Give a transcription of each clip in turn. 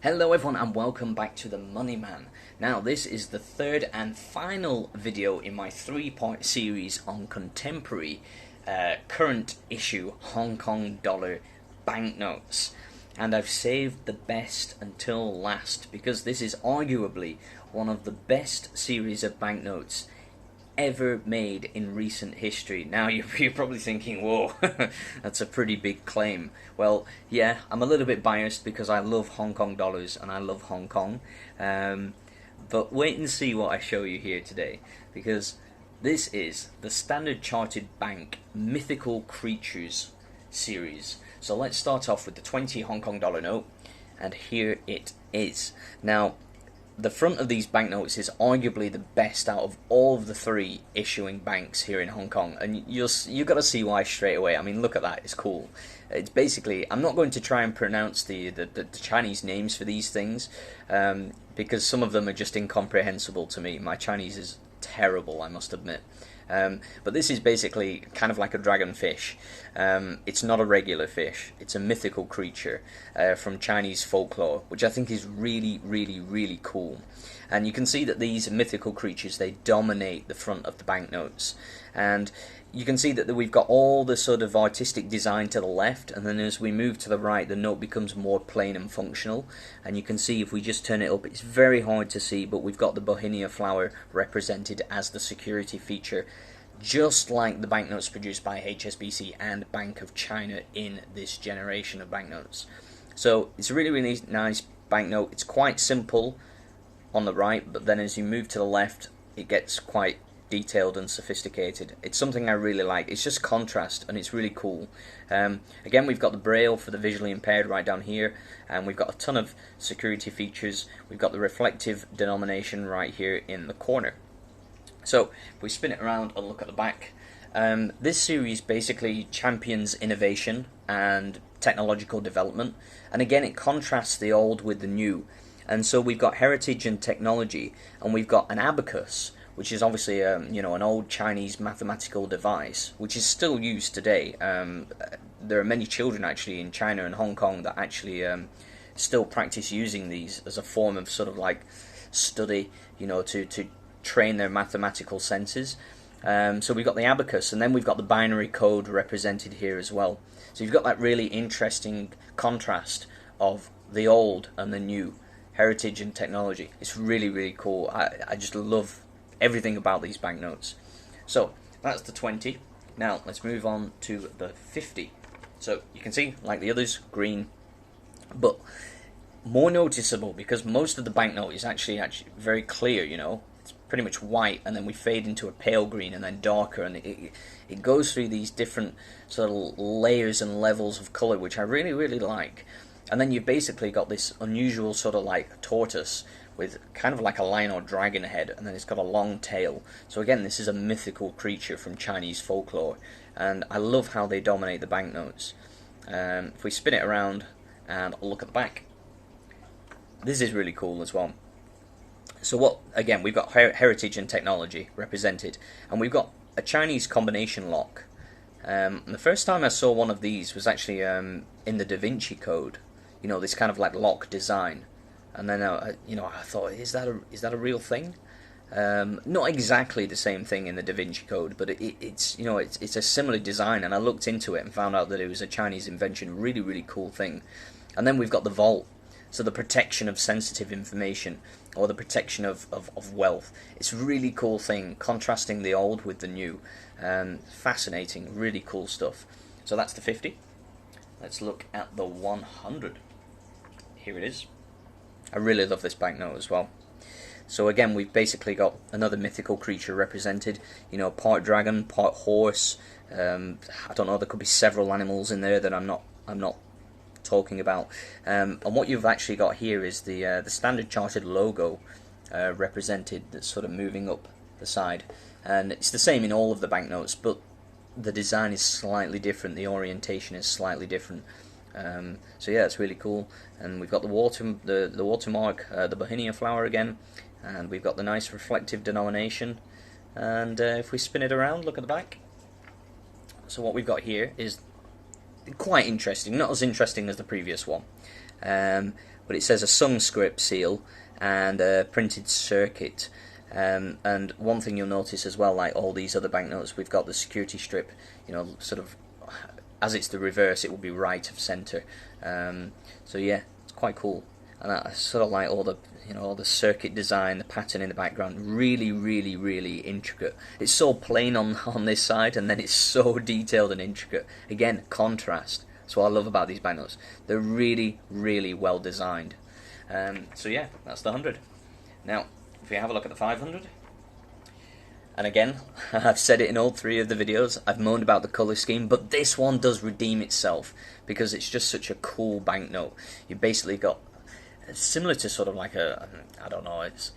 Hello everyone and welcome back to the Money Man. Now this is the third and final video in my three-part series on contemporary current issue Hong Kong dollar banknotes. And I've saved the best until last because this is arguably one of the best series of banknotes ever made in recent history. Now you're probably thinking, whoa, that's a pretty big claim. Well, yeah, I'm a little bit biased because I love Hong Kong dollars and I love Hong Kong. But wait and see what I show you here today, because this is the Standard Chartered Bank Mythical Creatures series. So let's start off with the 20 Hong Kong dollar note, and here it is. Now, the front of these banknotes is arguably the best out of all of the three issuing banks here in Hong Kong, and you've got to see why straight away. I mean, look at that, it's cool. It's basically, I'm not going to try and pronounce the Chinese names for these things, because some of them are just incomprehensible to me. My Chinese is terrible, I must admit. But this is basically kind of like a dragonfish. It's not a regular fish. It's a mythical creature from Chinese folklore, which I think is really, really, really cool. And you can see that these mythical creatures, they dominate the front of the banknotes. And you can see that we've got all the sort of artistic design to the left, and then as we move to the right, the note becomes more plain and functional. And you can see if we just turn it up, it's very hard to see, but we've got the Bohemia flower represented as the security feature, just like the banknotes produced by HSBC and Bank of China in this generation of banknotes. So it's a really, really nice banknote. It's quite simple on the right, but then as you move to the left, it gets quite detailed and sophisticated. It's something I really like. It's just contrast and it's really cool. Again, we've got the braille for the visually impaired right down here, and we've got a ton of security features. We've got the reflective denomination right here in the corner. So if we spin it around and look at the back, this series basically champions innovation and technological development, and again it contrasts the old with the new. And so we've got heritage and technology, and we've got an abacus, which is obviously an old Chinese mathematical device, which is still used today. There are many children actually in China and Hong Kong that actually still practice using these as a form of sort of like study, to train their mathematical senses. So we've got the abacus, and then we've got the binary code represented here as well. So you've got that really interesting contrast of the old and the new, heritage and technology. It's really, really cool. I just love everything about these banknotes. So that's the 20. Now let's move on to the 50. So you can see, like the others, green, but more noticeable because most of the banknote is actually very clear. It's pretty much white, and then we fade into a pale green and then darker, and it goes through these different sort of layers and levels of color, which I really, really like. And then you've basically got this unusual sort of like tortoise with kind of like a lion or dragon head, and then it's got a long tail. So again, this is a mythical creature from Chinese folklore, and I love how they dominate the banknotes. If we spin it around and look at the back, this is really cool as well. So again, we've got heritage and technology represented, and we've got a Chinese combination lock. The first time I saw one of these was actually in the Da Vinci Code, this kind of like lock design. And then I thought, is that a real thing? Not exactly the same thing in the Da Vinci Code, but it's a similar design. And I looked into it and found out that it was a Chinese invention. Really, really cool thing. And then we've got the vault, so the protection of sensitive information, or the protection of wealth. It's a really cool thing, contrasting the old with the new. Fascinating, really cool stuff. So that's the 50. Let's look at the 100. Here it is. I really love this banknote as well. So again, we've basically got another mythical creature represented. Part dragon, part horse. I don't know. There could be several animals in there that I'm not talking about. And what you've actually got here is the Standard Chartered logo represented, that's sort of moving up the side. And it's the same in all of the banknotes, but the design is slightly different. The orientation is slightly different. So yeah, it's really cool. And we've got the watermark, the Bohemia flower again, and we've got the nice reflective denomination. And if we spin it around, look at the back. So what we've got here is quite interesting, not as interesting as the previous one. but it says a sung script seal and a printed circuit. And one thing you'll notice as well, like all these other banknotes, we've got the security strip, you know, sort of, as it's the reverse, it will be right of center. So yeah, it's quite cool. And I sort of like all the, you know, all the circuit design, the pattern in the background, really, really, really intricate. It's so plain on this side, and then it's so detailed and intricate. Again, contrast. That's what I love about these banknotes. They're really, really well designed. So yeah, that's the 100. Now, if you have a look at the 500, and again, I've said it in all three of the videos, I've moaned about the colour scheme, but this one does redeem itself because it's just such a cool banknote. You basically got, similar to sort of like a, I don't know, it's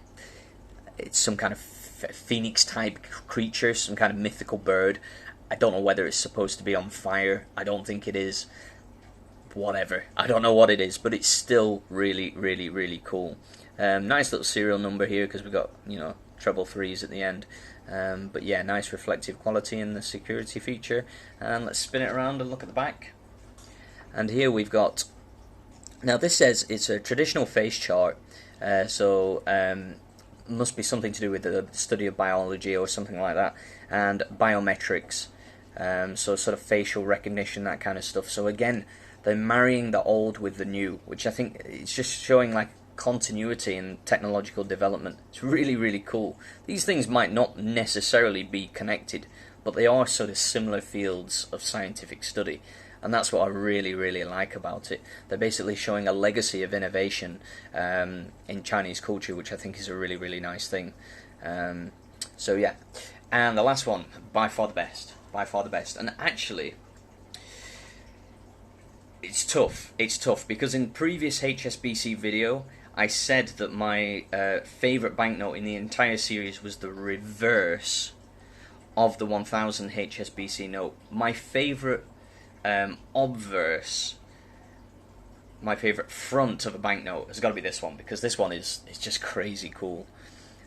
some kind of phoenix type creature, some kind of mythical bird. I don't know whether it's supposed to be on fire, I don't think it is, whatever, I don't know what it is, but it's still really, really, really cool. Nice little serial number here because we've got, you know, treble threes at the end. But yeah, nice reflective quality in the security feature. And let's spin it around and look at the back. And here we've got, now this says it's a traditional face chart, so must be something to do with the study of biology or something like that, and biometrics, so sort of facial recognition, that kind of stuff. So again, they're marrying the old with the new, which I think it's just showing like continuity in technological development. It's really, really cool. These things might not necessarily be connected, but they are sort of similar fields of scientific study, and that's what I really, really like about it. They're basically showing a legacy of innovation in Chinese culture, which I think is a really, really nice thing. So yeah, and the last one, by far the best, and actually it's tough because in previous HSBC video I said that my favourite banknote in the entire series was the reverse of the 1000 HSBC note. My favourite obverse, my favourite front of a banknote has got to be this one, because this one is just crazy cool.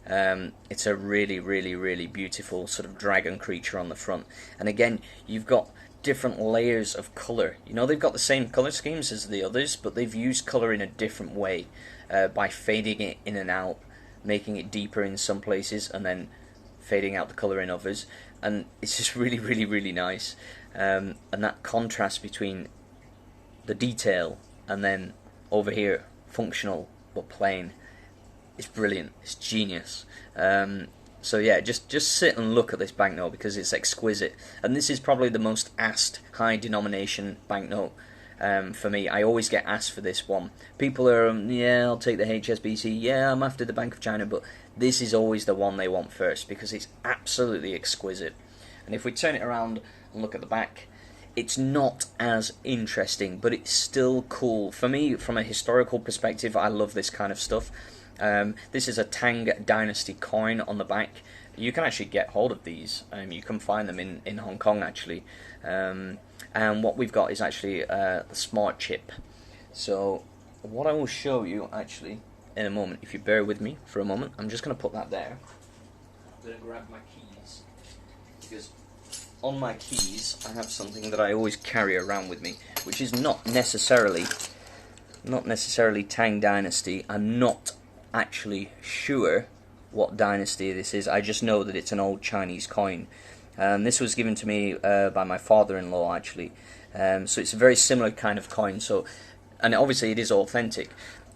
It's a really, really, really beautiful sort of dragon creature on the front, and again you've got different layers of colour. You know, they've got the same colour schemes as the others, but they've used colour in a different way, by fading it in and out, making it deeper in some places and then fading out the colour in others, and it's just really, really, really nice. And that contrast between the detail and then over here functional but plain is brilliant. It's genius. So yeah, just sit and look at this banknote because it's exquisite, and this is probably the most asked high denomination banknote for me. I always get asked for this one. People are, yeah, I'll take the HSBC, yeah, I'm after the Bank of China, but this is always the one they want first because it's absolutely exquisite. And if we turn it around and look at the back, it's not as interesting, but it's still cool. For me, from a historical perspective, I love this kind of stuff. This is a Tang Dynasty coin on the back. You can actually get hold of these. You can find them in Hong Kong, actually. And what we've got is actually the smart chip. So what I will show you, actually, in a moment, if you bear with me for a moment, I'm just going to put that there. I'm going to grab my keys, because on my keys I have something that I always carry around with me, which is not necessarily Tang Dynasty. I'm not actually sure what dynasty this is. I just know that it's an old Chinese coin. This was given to me by my father-in-law, actually. So it's a very similar kind of coin. So, and obviously it is authentic.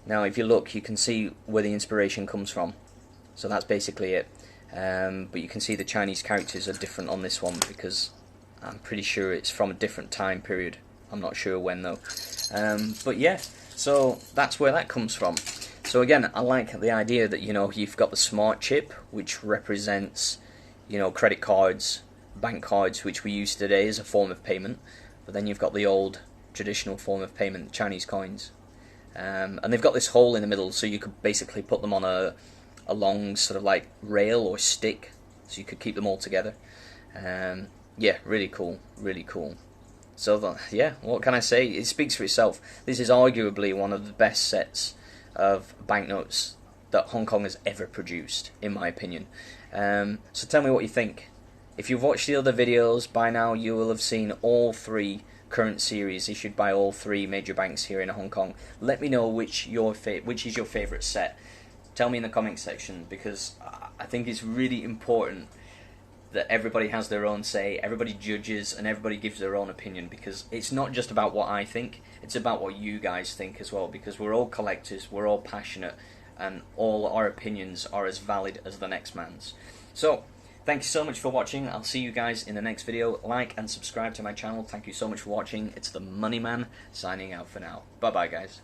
Now, if you look, you can see where the inspiration comes from. So that's basically it. But you can see the Chinese characters are different on this one because I'm pretty sure it's from a different time period. I'm not sure when though. But yeah, so that's where that comes from. So again, I like the idea that, you know, you've got the smart chip, which represents, you know, credit cards, bank cards, which we use today as a form of payment. But then you've got the old traditional form of payment, Chinese coins. And they've got this hole in the middle, so you could basically put them on a long sort of like rail or stick, so you could keep them all together. Yeah, really cool, really cool. So yeah, what can I say? It speaks for itself. This is arguably one of the best sets of banknotes that Hong Kong has ever produced, in my opinion. So tell me what you think. If you've watched the other videos, by now you will have seen all three current series issued by all three major banks here in Hong Kong. Let me know which is your favourite set. Tell me in the comment section, because I think it's really important that everybody has their own say, everybody judges, and everybody gives their own opinion, because it's not just about what I think, it's about what you guys think as well, because we're all collectors, we're all passionate, and all our opinions are as valid as the next man's. So, thank you so much for watching. I'll see you guys in the next video. Like and subscribe to my channel. Thank you so much for watching. It's the Money Man signing out for now. Bye bye, guys.